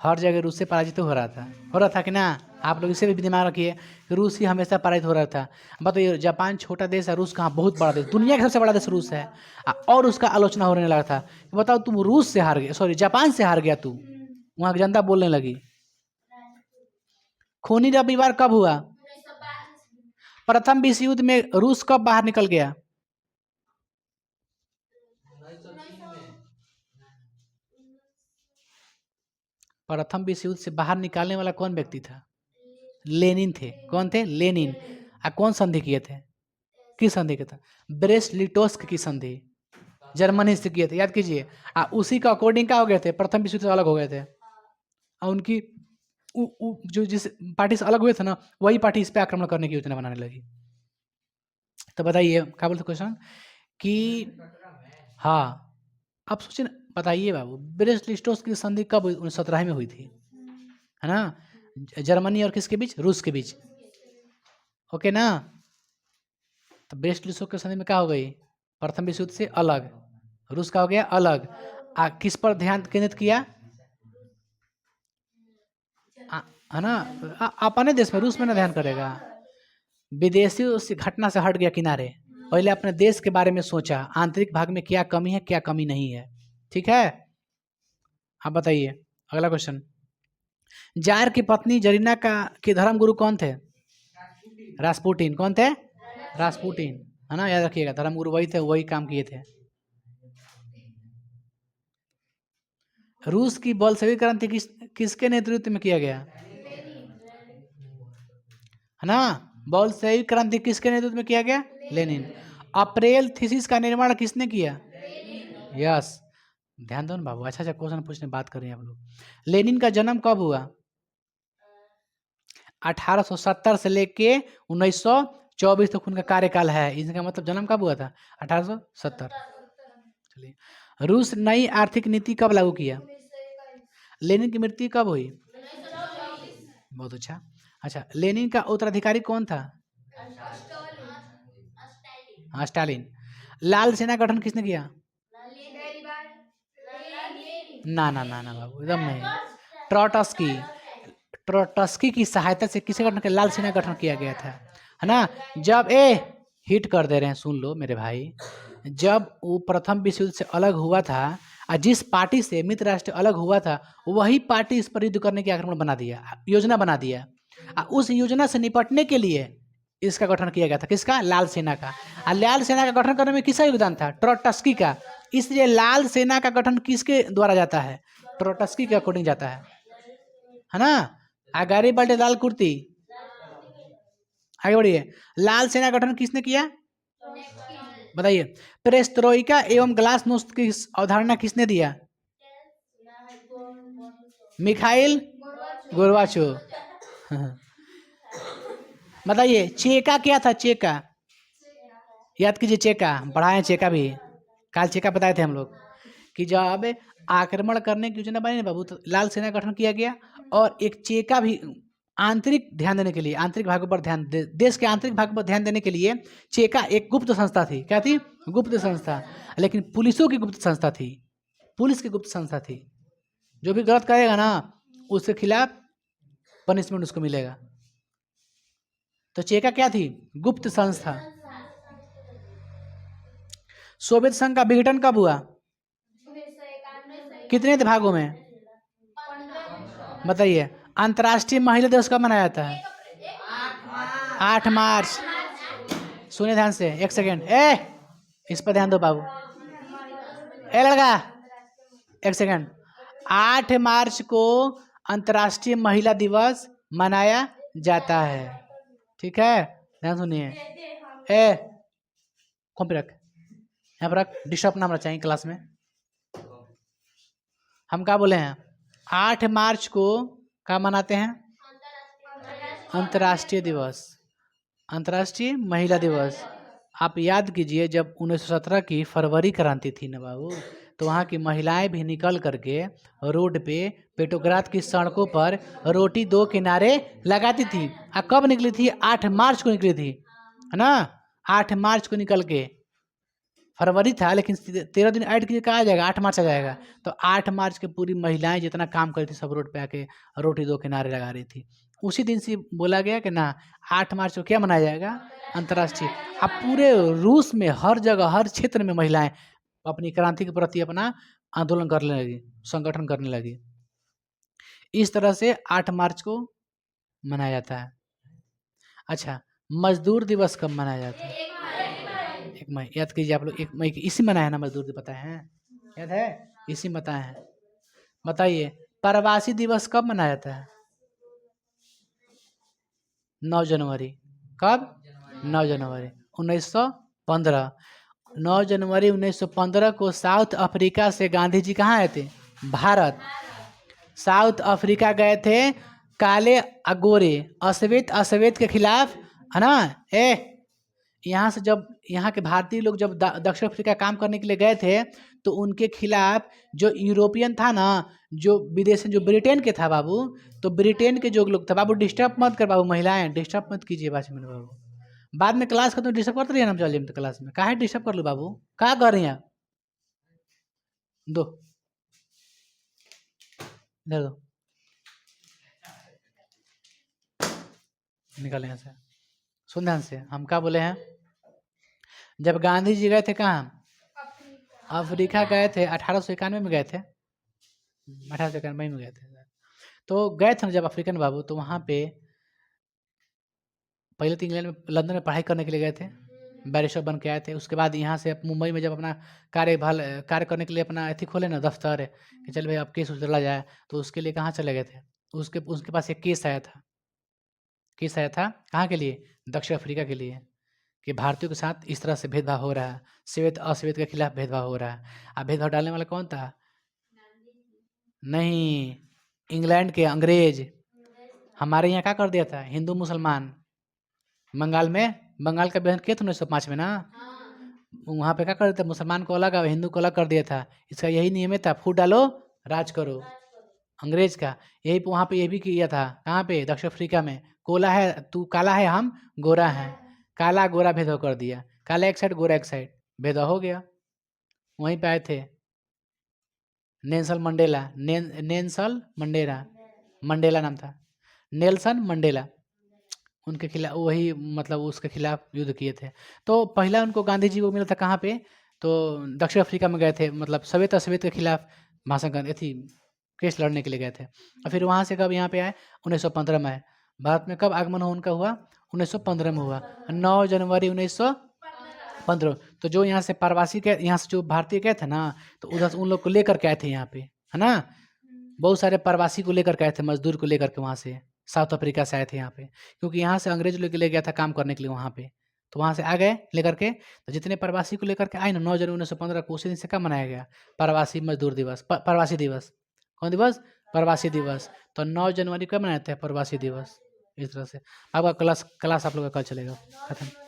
हर जगह रूस से पराजित हो रहा था कि ना? आप लोग इसे भी दिमाग रखिए, रूस ही हमेशा पराजित हो रहा था। बताइए, जापान छोटा देश है, रूस कहाँ बहुत बड़ा देश, दुनिया का सबसे बड़ा देश रूस है, और उसका आलोचना होने लगा था। बताओ, तुम रूस से हार गए, सॉरी जापान से हार गया तू, वहाँ की जनता बोलने लगी। खूनी रविवार कब हुआ? प्रथम विश्व युद्ध में रूस कब बाहर निकल गया? प्रथम विश्व युद्ध से बाहर निकालने वाला कौन व्यक्ति था? लेनिन थे। कौन थे? लेनिन। कौन संधि किए थे? किस संधि के था? ब्रेस्ट लिटोस्क की संधि, जर्मनी से किए थे, याद कीजिए। उसी का अकॉर्डिंग क्या हो गए थे? प्रथम विश्व युद्ध से अलग हो गए थे। और उनकी जो जिस पार्टी से अलग हुए थे ना, वही पार्टी इस पे आक्रमण करने की योजना बनाने लगी। तो बताइए क्या बोलते क्वेश्चन कि, हाँ अब सोचिए ना, बताइए बाबू, ब्रेस्ट लिटोस्क की संधि कब 1917 में हुई थी, है ना? जर्मनी और किसके बीच? रूस के बीच। ओके ना? तो ब्रेस्ट लिटोस्क की संधि में क्या हो गई? प्रथम विश्व युद्ध से अलग, रूस का हो गया अलग। किस पर ध्यान केंद्रित किया? है ना? अपने देश में, रूस में ना ध्यान करेगा, विदेशी उस घटना से हट गया किनारे, पहले अपने देश के बारे में सोचा, आंतरिक भाग में क्या कमी है क्या कमी नहीं है। ठीक है, आप बताइए अगला क्वेश्चन। जार की पत्नी जरीना का के धर्मगुरु कौन थे? रास्पुटिन। कौन थे? रास्पुटिन, है ना? याद रखिएगा, धर्मगुरु वही थे, वही काम किए थे। रूस की बोल्शेविक क्रांति किसके नेतृत्व में किया गया? है ना? बोल्शेविक क्रांति किसके नेतृत्व में किया गया? लेनिन। अप्रैल थीसिस का निर्माण किसने किया? यस, ध्यान दो ना बाबू, अच्छा अच्छा क्वेश्चन पूछने बात कर रहे हैं आप लोग। लेनिन का जन्म कब हुआ? 1870 से लेके 1924 तक उनका कार्यकाल है। इसका मतलब जन्म कब हुआ था? 1870। चलिए, रूस नई आर्थिक नीति कब लागू किया? लेनिन की मृत्यु कब हुई? बहुत अच्छा। अच्छा, लेनिन का उत्तराधिकारी कौन था? हाँ, स्टालिन। लाल सेना गठन किसने किया? ना ना ना ना बाबू, एकदम नहीं। ट्रोट्स्की। ट्रोट्स्की की सहायता से किसे गठन किया? लाल सेना गठन किया गया था, है ना? जब हिट कर दे रहे हैं, सुन लो मेरे भाई, जब वो प्रथम विश्व युद्ध से अलग हुआ था, और जिस पार्टी से मित्र राष्ट्र अलग हुआ था, वही पार्टी इस पर युद्ध करने की आक्रमण बना दिया, योजना बना दिया। उस योजना से निपटने के लिए इसका गठन किया गया था। किसका? लाल सेना का। और लाल सेना का गठन करने में किसका योगदान था? ट्रोट्स्की का। इसलिए लाल सेना का गठन किसके द्वारा जाता है? ट्रोट्स्की के अकॉर्डिंग जाता है ना? आगारी बल्टे लाल कुर्ती। आगे बढ़िए, लाल सेना गठन किसने किया? बताइए, पेरेस्ट्रोइका एवं ग्लासनोस्त की अवधारणा किसने दिया? Mikhail Gorbachev. बताइए, चेका क्या था? चेका याद कीजिए, चेका पढ़ाए, चेका भी काल चेका बताए थे हम लोग, कि जब आक्रमण करने की योजना बनी ना बाबू, तो लाल सेना गठन किया गया, और एक चेका भी, आंतरिक ध्यान देने के लिए, आंतरिक भागों पर ध्यान देश के आंतरिक भाग पर ध्यान देने के लिए चेका एक गुप्त संस्था थी। क्या थी? गुप्त संस्था। लेकिन पुलिसों की गुप्त संस्था थी, पुलिस की गुप्त संस्था थी। जो भी गलत करेगा ना, उसके खिलाफ पनिशमेंट उसको मिलेगा। तो चेका क्या थी? गुप्त संस्था। सोवियत संघ का विघटन कब हुआ? कितने भागों में? बताइए। अंतर्राष्ट्रीय महिला दिवस कब मनाया जाता है? 8 मार्च। सुनिए ध्यान से, एक सेकेंड, इस पर ध्यान दो बाबू। लड़का, एक सेकेंड। 8 मार्च को अंतर्राष्ट्रीय महिला दिवस मनाया जाता है। ठीक है, ध्यान सुनिए। ए कौन पे रख, यहाँ पर रख, डिस्टर्ब ना होना चाहिए क्लास में। हम क्या बोले हैं, 8 मार्च को क्या मनाते हैं, अंतर्राष्ट्रीय दिवस, अंतर्राष्ट्रीय महिला दिवस। आप याद कीजिए जब 1917 की फरवरी क्रांति थी ना बाबू, तो वहाँ की महिलाएं भी निकल करके रोड पे पेट्रोग्राद की सड़कों पर रोटी 2 किनारे लगाती थी। कब निकली थी, 8 मार्च को निकली थी, है ना, 8 मार्च को निकल के, फरवरी था लेकिन 13 दिन ऐड कीजिए, कहा जाएगा 8 मार्च आ जाएगा। तो 8 मार्च के पूरी महिलाएं जितना काम कर रही थी सब रोड पे आके रोटी 2 किनारे लगा रही थी। उसी दिन से बोला गया कि ना 8 मार्च को क्या मनाया जाएगा, अंतर्राष्ट्रीय। अब पूरे रूस में हर जगह हर क्षेत्र में महिलाएं अपनी क्रांति के प्रति अपना आंदोलन करने लगी, संगठन करने लगी। इस तरह से 8 मार्च को मनाया जाता है। अच्छा, मजदूर दिवस कब मनाया जाता है, 1 मई, याद कीजिए आप लोग, 1 मई की इसी मनाया ना मजदूर दिवस, पता है, याद है, इसी में बताए हैं। बताइए प्रवासी दिवस कब मनाया जाता है, 9 जनवरी। कब, 9 जनवरी 1915। 9 जनवरी 1915 को साउथ अफ्रीका से गांधी जी कहाँ आए थे, भारत। साउथ अफ्रीका गए थे काले अगोरे अश्वेत अश्वेत के खिलाफ, है ना। यहाँ से जब यहाँ के भारतीय लोग जब दक्षिण अफ्रीका काम करने के लिए गए थे तो उनके खिलाफ जो यूरोपियन था ना, जो विदेशी, जो ब्रिटेन के था बाबू, तो ब्रिटेन के जो लोग थे बाबू, डिस्टर्ब मत कर बाबू, महिलाएं डिस्टर्ब मत कीजिए बात में बाबू, बाद में क्लास खत्म डिस्टर्ब करते रहिए ना, हम चलिए तो क्लास में काहे डिस्टर्ब कर लो बाबू, क्या कर रही हैं, दो इधर दो, निकल यहाँ से, सुन ध्यान से, हम क्या बोले हैं, जब गांधी जी गए थे कहाँ, अफ्रीका गए थे, 1891 में गए थे, 1891 में गए थे। तो गए थे जब अफ्रीकन बाबू, तो वहाँ पे पहले तो इंग्लैंड में, लंदन में पढ़ाई करने के लिए गए थे, बैरिस्टर बन के आए थे। उसके बाद यहाँ से मुंबई में जब अपना कार्य करने के लिए अपना अथी खोले ना दफ्तर, कि चल भाई अब केस चला जाए, तो उसके लिए कहाँ चले गए थे, उसके पास एक केस आया था, कहाँ के लिए, दक्षिण अफ्रीका के लिए, कि भारतीयों के साथ इस तरह से भेदभाव हो रहा है, श्वेत अश्वेत के खिलाफ भेदभाव हो रहा है। अब भेदभाव डालने वाला कौन था, नहीं, इंग्लैंड के अंग्रेज। हमारे यहाँ क्या कर दिया था, हिंदू मुसलमान, बंगाल का विभाजन किया था 1905 में ना, वहाँ पे क्या कर दिया था, मुसलमान को अलग और हिंदू को अलग कर दिया था। इसका यही नियम था, फूट डालो राज करो, अंग्रेज का यही, वहाँ पे ये भी किया था, कहाँ पे, दक्षिण अफ्रीका में, कोला है तू, काला है हम गोरा हैं, काला गोरा भेदभाव कर दिया, काला एक साइड गोरा एक साइड, भेदभाव हो गया। वहीं पे आए थे नेल्सन मंडेला, मंडेला नाम था, नेल्सन मंडेला, उनके खिलाफ वही, मतलब उसके खिलाफ युद्ध किए थे। तो पहला उनको गांधी जी को मिला था कहाँ पे, तो दक्षिण अफ्रीका में गए थे, मतलब श्वेत अश्वेत के खिलाफ भाषण करने थी, केस लड़ने के लिए गए थे। और फिर वहाँ से कब यहाँ पे आए, 1915 में आए। भारत में कब आगमन हो उनका हुआ, 1915 में हुआ, 9 जनवरी 1915। तो जो यहाँ से प्रवासी के, यहाँ से जो भारतीय गए थे ना, तो उधर से उन लोग को लेकर के आए थे यहाँ पे, है ना, बहुत सारे प्रवासी को लेकर के आए थे, मजदूर को लेकर के वहाँ से साउथ अफ्रीका से आए थे यहाँ पे, क्योंकि यहाँ से अंग्रेज लोग ले गया था काम करने के लिए वहाँ पे, तो वहाँ से आ गए लेकर के। तो जितने प्रवासी को लेकर के आए ना, 9 जनवरी 1915 को, उसी दिन से कब मनाया गया, प्रवासी मजदूर दिवस, प्रवासी दिवस, कौन दिवस, प्रवासी दिवस। तो 9 जनवरी कब मनाते हैं, प्रवासी दिवस। इस तरह से आपका क्लास आप लोग का कल चलेगा, खत्म।